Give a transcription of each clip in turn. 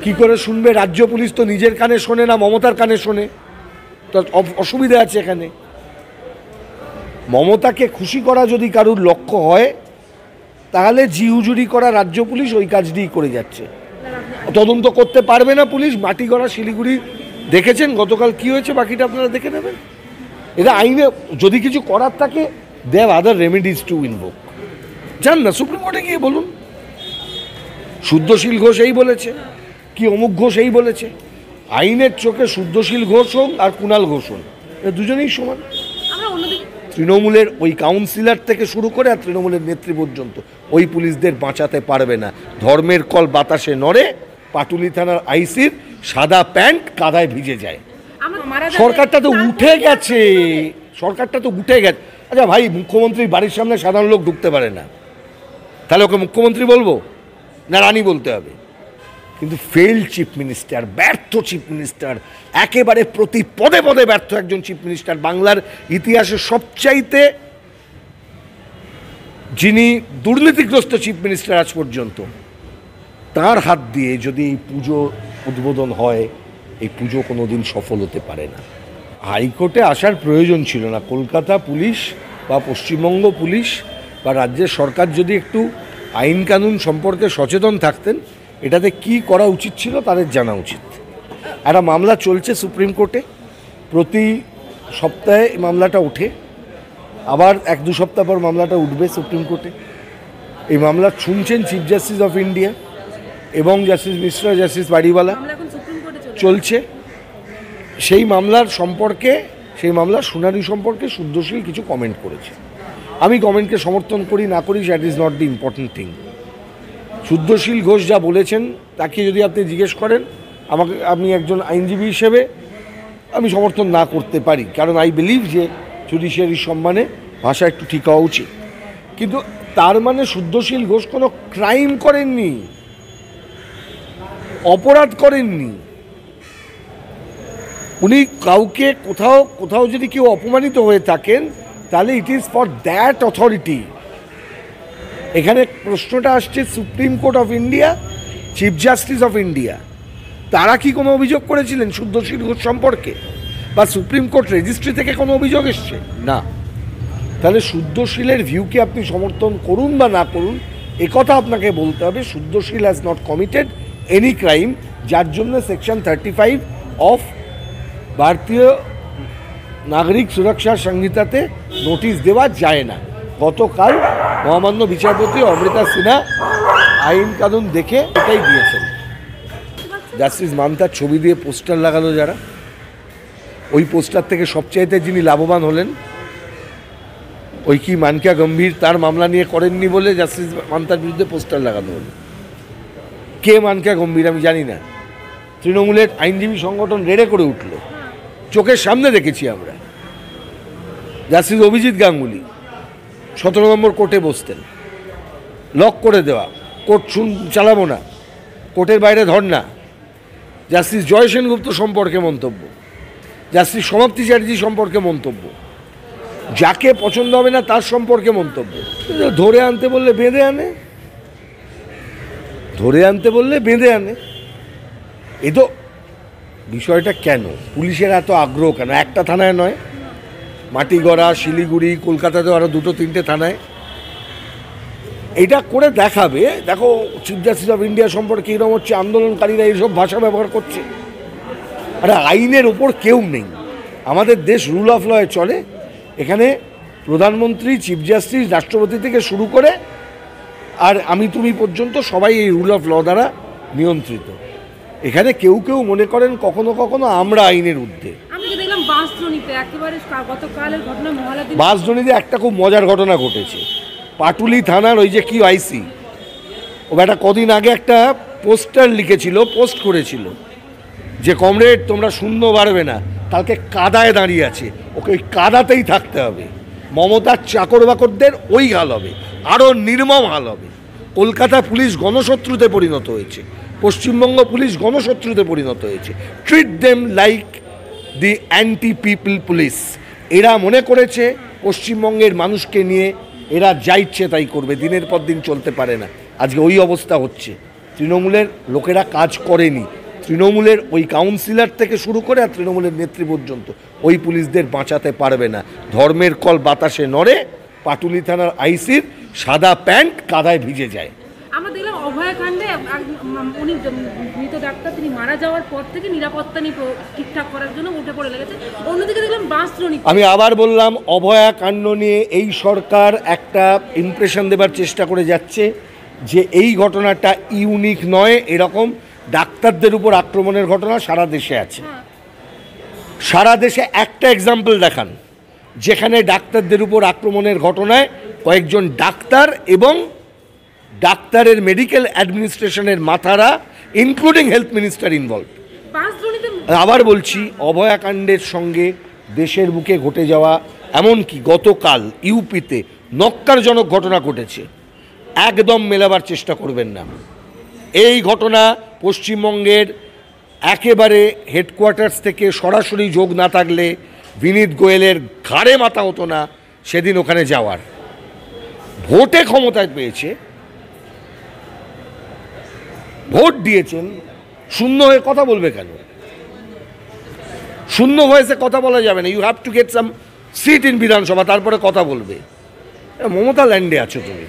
কি করে শুনবে? রাজ্য পুলিশ তো নিজের কানে শোনে না, মমতার কানে শোনে। তো অসুবিধা আছে এখানে। মমতাকে খুশি করা যদি কারুর লক্ষ্য হয়, তাহলে জি হুজুরি করা রাজ্য পুলিশ ওই কাজটিই করে যাচ্ছে। তদন্ত করতে পারবে না পুলিশ। মাটি গড়া শিলিগুড়ি দেখেছেন গতকাল কি হয়েছে, বাকিটা আপনারা দেখে নেবেন। এটা আইনে যদি কিছু করার থাকে, they have other remedies to invoke. জান না, সুপ্রিম কোর্টে গিয়ে বলুন শুদ্ধশীল ঘোষ এই বলেছে, কি অমুক ঘোষ এই বলেছে। আইনের চোখে শুদ্ধশীল ঘোষ হোক আর কুণাল ঘোষ হোক, দুজনেই সমান। তৃণমূলের ওই কাউন্সিলর থেকে শুরু করে আর তৃণমূলের নেত্রী পর্যন্ত ওই পুলিশদের বাঁচাতে পারবে না। ধর্মের কল বাতাসে নড়ে, পাটুলি থানার আইসির সাদা প্যান্ট কাদায় ভিজে যায়। সরকারটা তো উঠে গেছে, সরকারটা তো উঠে গেছে। আচ্ছা ভাই, মুখ্যমন্ত্রীর বাড়ির সামনে সাধারণ লোক ঢুকতে পারে না, তাহলে ওকে মুখ্যমন্ত্রী বলবো না রানী বলতে হবে? কিন্তু ফেল চিফ মিনিস্টার, ব্যর্থ চিফ মিনিস্টার, একেবারে প্রতি পদে পদে ব্যর্থ একজন চিফ মিনিস্টার। বাংলার ইতিহাসে সবচাইতে যিনি দুর্নীতিগ্রস্ত চিফ মিনিস্টার আজ পর্যন্ত, তার হাত দিয়ে যদি এই পুজো উদ্বোধন হয়, এই পুজো কোনো দিন সফল হতে পারে না। হাইকোর্টে আসার প্রয়োজন ছিল না। কলকাতা পুলিশ বা পশ্চিমবঙ্গ পুলিশ বা রাজ্যের সরকার যদি একটু আইন কানুন সম্পর্কে সচেতন থাকতেন, এটাতে কি করা উচিত ছিল তাদের জানা উচিত। একটা মামলা চলছে সুপ্রিম কোর্টে, প্রতি সপ্তাহে মামলাটা ওঠে, আবার 1-2 সপ্তাহ পর মামলাটা উঠবে সুপ্রিম কোর্টে। এই মামলা শুনছেন চিফ জাস্টিস অফ ইন্ডিয়া এবং জাস্টিস মিশ্রা, জাস্টিস বাড়িওয়ালা চলছে। সেই মামলার সম্পর্কে, সেই মামলার শুনানি সম্পর্কে শুদ্ধশীল কিছু কমেন্ট করেছে। আমি কমেন্টকে সমর্থন করি না করি, that is not the important thing. Shuddhashil Ghosh যা বলেছেন তাকে যদি আপনি জিজ্ঞেস করেন, আমাকে, আমি একজন আইনজীবী হিসেবে আমি সমর্থন না করতে পারি, কারণ আই বিলিভ যে জুডিশিয়ারির সম্মানে ভাষা একটু ঠিক হওয়া উচিত। কিন্তু তার মানে শুদ্ধশীল ঘোষ কোনো ক্রাইম করেননি, অপরাধ করেননি। উনি কাউকে কোথাও কোথাও যদি কেউ অপমানিত হয়ে থাকেন, তাহলে it is for that authority. এখানে প্রশ্নটা আসছে supreme court of India, chief justice of India, তারা কি কোনো অভিযোগ করেছিলেন শুদ্ধশীল ঘোষ সম্পর্কে? বা সুপ্রিম কোর্ট রেজিস্ট্রি থেকে কোনো অভিযোগ এসছে? না। তাহলে শুদ্ধশীলের ভিউকে আপনি সমর্থন করুন বা না করুন, একথা আপনাকে বলতে হবে Shuddhashil has not committed any crime, যার জন্য সেকশন 35 অফ ভারতীয় নাগরিক সুরক্ষা সংহিতাতে নোটিশ দেওয়া যায় না। গতকাল মহামান্য বিচারপতি অমৃতা সিনহা আইন কানুন দেখে এটাই দিয়েছেন। জাস্টিস মান্তার ছবি দিয়ে পোস্টার লাগালো যারা, ওই পোস্টার থেকে সবচাইতে যিনি লাভবান হলেন, ওই কি মানকা গম্ভীর, তার মামলা নিয়ে করেননি বলে জাস্টিস মান্তার বিরুদ্ধে পোস্টার লাগানো হলো। কে মানকা গম্ভীর আমি জানি না, তৃণমূলের আইনজীবী সংগঠন রেড়ে করে উঠল, চোখের সামনে দেখেছি আমরা। জাস্টিস অভিজিৎ গাঙ্গুলি 17 নম্বর কোর্টে বসতেন, লক করে দেওয়া, কোর্ট চালাবো না, কোর্টের বাইরে ধর্না। জাস্টিস জয় সেনগুপ্ত সম্পর্কে মন্তব্য, জাস্টিস সমাপ্তি চ্যাটার্জি সম্পর্কে মন্তব্য, যাকে পছন্দ হবে না তার সম্পর্কে মন্তব্য। ধরে আনতে বললে বেঁধে আনে, ধরে আনতে বললে বেঁধে আনে। এ তো বিষয়টা কেন, পুলিশের এত আগ্রহ কেন? একটা থানায় নয়, মাটিগড়া, শিলিগুড়ি, কলকাতাতেও আরও 2-3টে থানায় এটা করে দেখাবে। দেখো চিফ জাস্টিস অফ ইন্ডিয়া সম্পর্কে এরকম হচ্ছে, আন্দোলনকারীরা এইসব ভাষা ব্যবহার করছে। আরে আইনের ওপর কেউ নেই, আমাদের দেশ রুল অফ লয়ে চলে। এখানে প্রধানমন্ত্রী, চিফ জাস্টিস, রাষ্ট্রপতি থেকে শুরু করে আর আমি তুমি পর্যন্ত সবাই এই রুল অফ ল দ্বারা নিয়ন্ত্রিত। এখানে কেউ কেউ মনে করেন কখনো কখনো আমরা আইনের ঊর্ধ্বে। বাঁশদ্রোণীতে একটা খুব মজার ঘটনা ঘটেছে। পাটুলি থানার ওই যে কি আইসি, ও একটা কদিন আগে একটা পোস্টার লিখেছিল, পোস্ট করেছিল যে কমরেড তোমরা শূন্য বাড়বে না, কালকে কাদায় দাঁড়িয়ে আছে, ওকে ওই কাদাতেই থাকতে হবে। মমতার চাকর বাকরদের ওই হাল হবে, আরও নির্মম হাল হবে। কলকাতা পুলিশ গণশত্রুতে পরিণত হয়েছে, পশ্চিমবঙ্গ পুলিশ গণশত্রুতে পরিণত হয়েছে। ট্রিট দেম লাইক দি অ্যান্টি পিপল পুলিশ। এরা মনে করেছে পশ্চিমবঙ্গের মানুষকে নিয়ে এরা যা ইচ্ছে তাই করবে, দিনের পর দিন চলতে পারে না। আজকে ওই অবস্থা হচ্ছে। তৃণমূলের লোকেরা কাজ করেনি, তৃণমূলের ওই কাউন্সিলর থেকে শুরু করে আর তৃণমূলের নেত্রী পর্যন্ত ওই পুলিশদের বাঁচাতে পারবে না। ধর্মের কল বাতাসে নড়ে, পাটুলি থানার আইসির সাদা প্যান্ট কাদায় ভিজে যায়। আমরা দেখলাম অভয়াকাণ্ডে উনি মৃত ডাক্তার তিনি মারা যাওয়ার পর থেকে নিরাপত্তা নিয়ে ঠিকঠাক করার জন্য উঠে পড়ে লেগেছে। অন্যদিকে দেখলাম বাঁশদ্রোণী। আমি আবার বললাম, অভয়াকাণ্ড নিয়ে এই সরকার একটা ইমপ্রেশন দেবার চেষ্টা করে যাচ্ছে যে এই ঘটনাটা ইউনিক নয়, এরকম ডাক্তারদের উপর আক্রমণের ঘটনা সারা দেশে আছে। সারা দেশে একটা এক্সাম্পল দেখান যেখানে ডাক্তারদের উপর আক্রমণের ঘটনায় কয়েকজন ডাক্তার এবং ডাক্তারের মেডিকেল অ্যাডমিনিস্ট্রেশনের মাথারা ইনক্লুডিং হেলথ মিনিস্টার ইনভলভ। আবার বলছি, অভয়াকাণ্ডের সঙ্গে দেশের বুকে ঘটে যাওয়া, এমনকি গতকাল ইউপিতে নক্কারজনক ঘটনা ঘটেছে, একদম মেলাবার চেষ্টা করবেন না। এই ঘটনা পশ্চিমবঙ্গের একেবারে হেডকোয়ার্টার্স থেকে সরাসরি যোগ না থাকলে বিনীত গোয়েলের ঘাড়ে মাথা হতো না সেদিন ওখানে যাওয়ার। ভোটে ক্ষমতায় পেয়েছে, ভোট দিয়েছেন, শূন্য হয়ে কথা বলবে কেন? শূন্য ভয়েসে কথা বলা যাবে না। You have to get some seat in Vidhan Sabha, তারপরে কথা বলবে। মমতা ল্যান্ডে আছো তুমি,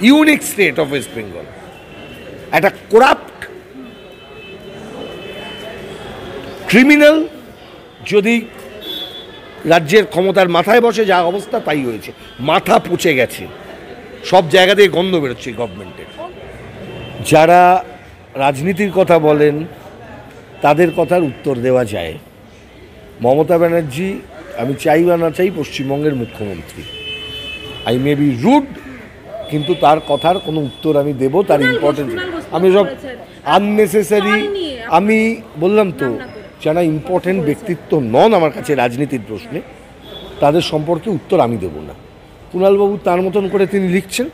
unique state of West Bengal, একটা করাপ্ট ক্রিমিনাল যদি রাজ্যের ক্ষমতার মাথায় বসে, যা অবস্থা তাই হয়েছে। মাথা পচে গেছে, সব জায়গা থেকে গন্ধ বেরোচ্ছে গভর্নমেন্টের। যারা রাজনীতির কথা বলেন তাদের কথার উত্তর দেওয়া যায়। মমতা ব্যানার্জি, আমি চাই বা না চাই, পশ্চিমবঙ্গের মুখ্যমন্ত্রী। আই মে বি রুড, কিন্তু তার কথার কোনো উত্তর আমি দেব, তার ইম্পর্টেন্স। আমি সব আননেসেসারি, আমি বললাম তো, যারা ইম্পর্টেন্ট ব্যক্তিত্ব নন আমার কাছে রাজনীতির প্রশ্নে, তাদের সম্পর্কে উত্তর আমি দেব না। কুণালবাবু তার মতন করে তিনি লিখছেন,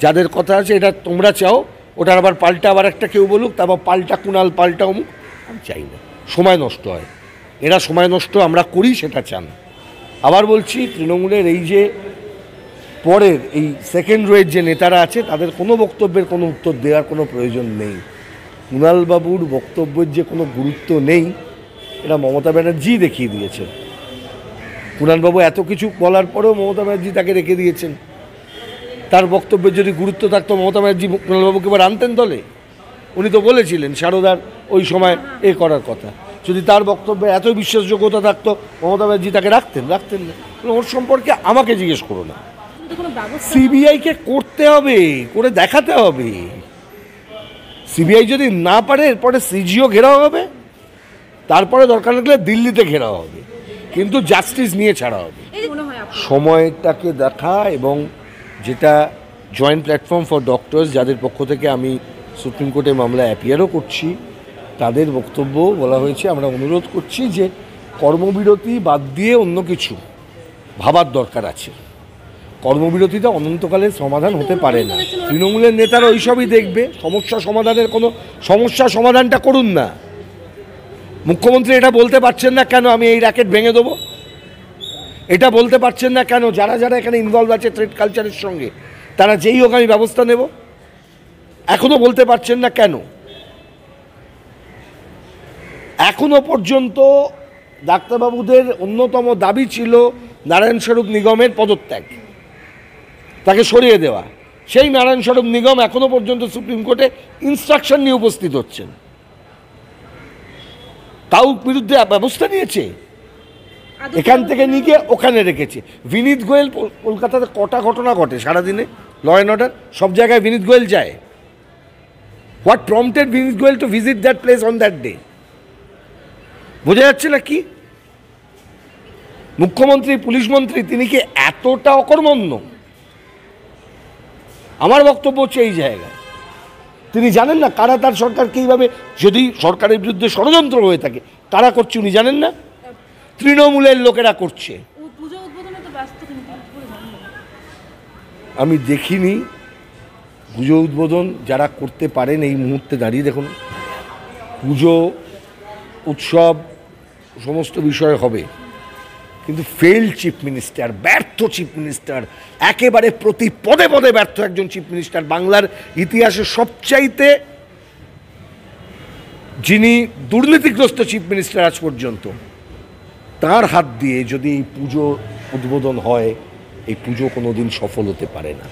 যাদের কথা আছে এটা তোমরা চাও, ওটার আবার পাল্টা আবার একটা কেউ বলুক, তারপর পাল্টা কুণাল, পাল্টা অমুক। আমি চাই না, সময় নষ্ট হয়। এরা সময় নষ্ট আমরা করি সেটা চান। আবার বলছি, তৃণমূলের এই যে পরের এই সেকেন্ড রোয়ের যে নেতারা আছে, তাদের কোনো বক্তব্যের কোনো উত্তর দেওয়ার কোনো প্রয়োজন নেই। কুণালবাবুর বক্তব্যের যে কোনো গুরুত্ব নেই, এটা মমতা ব্যানার্জি দেখিয়ে দিয়েছেন। কুণালবাবু এত কিছু বলার পরেও মমতা ব্যানার্জি তাকে রেখে দিয়েছেন। তার বক্তব্যের যদি গুরুত্ব থাকতো, মমতা ব্যানার্জি কুণালবাবুকে এবার আনতেন দলে? উনি তো বলেছিলেন সারদার ওই সময় এ করার কথা। যদি তার বক্তব্যে এত বিশ্বাসযোগ্যতা থাকতো, মমতা ব্যানার্জি তাকে রাখতেন না। ওর সম্পর্কে আমাকে জিজ্ঞেস করো না। সিবিআইকে করতে হবে, করে দেখাতে হবে। সিবিআই যদি না পারে, এরপরে সিজিও ঘেরাও হবে, তারপরে দরকার লাগলে দিল্লিতে ঘেরাও হবে, কিন্তু জাস্টিস নিয়ে ছাড়া হবে। সময়টাকে দেখা, এবং যেটা জয়েন্ট প্ল্যাটফর্ম ফর ডক্টরস, যাদের পক্ষ থেকে আমি সুপ্রিম কোর্টে মামলা অ্যাপিয়ারও করছি, তাদের বক্তব্য বলা হয়েছে, আমরা অনুরোধ করছি যে কর্মবিরতি বাদ দিয়ে অন্য কিছু ভাবার দরকার আছে। কর্মবিরতিটা অনন্তকালের সমাধান হতে পারে না। তৃণমূলের নেতারা ওইসবই দেখবে, সমস্যা সমাধানের কোনো সমস্যা সমাধানটা করুন না। মুখ্যমন্ত্রী এটা বলতে পারছেন না কেন আমি এই র্যাকেট ভেঙে দেবো? এটা বলতে পারছেন না কেন যারা যারা এখানে ইনভলভ আছে থ্রেড কালচারের সঙ্গে, তারা যেই হোক আমি ব্যবস্থা নেব? এখনো বলতে পারছেন না কেন? এখনো পর্যন্ত ডাক্তারবাবুদের অন্যতম দাবি ছিল নারায়ণ স্বরূপ নিগমের পদত্যাগ, তাকে সরিয়ে দেওয়া। সেই নারায়ণ স্বরূপ নিগম এখনো পর্যন্ত সুপ্রিম কোর্টে ইনস্ট্রাকশন নিয়ে উপস্থিত হচ্ছেন। কাউ বিরুদ্ধে ব্যবস্থা নিয়েছে? এখান থেকে নিয়ে গিয়ে ওখানে রেখেছে। বিনীত গোয়েল, কলকাতাতে কটা ঘটনা ঘটে সারাদিনে, ল অ্যান্ড অর্ডার, সব জায়গায় বিনীত গোয়েল যায়। What prompted Vineet Goel to visit that place on that day? বোঝা যাচ্ছে না কি? মুখ্যমন্ত্রী, পুলিশ মন্ত্রী, তিনি কি এতটা অকর্মণ্য? আমার বক্তব্য হচ্ছে এই জায়গায় তিনি জানেন না কারা তার সরকারকে এইভাবে, যদি সরকারের বিরুদ্ধে ষড়যন্ত্র হয়ে থাকে, কারা করছে উনি জানেন না? তৃণমূলের লোকেরা করছে। আমি দেখিনি পুজো উদ্বোধন যারা করতে পারেন এই মুহূর্তে দাঁড়িয়ে। দেখুন, পুজো উৎসব সমস্ত বিষয় হবে, কিন্তু ফেল চিফ মিনিস্টার, ব্যর্থ চিফ মিনিস্টার, একেবারে প্রতি পদে পদে ব্যর্থ একজন চিফ মিনিস্টার, বাংলার ইতিহাসে সবচাইতে যিনি দুর্নীতিগ্রস্ত চিফ মিনিস্টার আজ পর্যন্ত, তার হাত দিয়ে যদি এই পুজো উদ্বোধন হয়, এই পুজো কোনোদিন সফল হতে পারে না।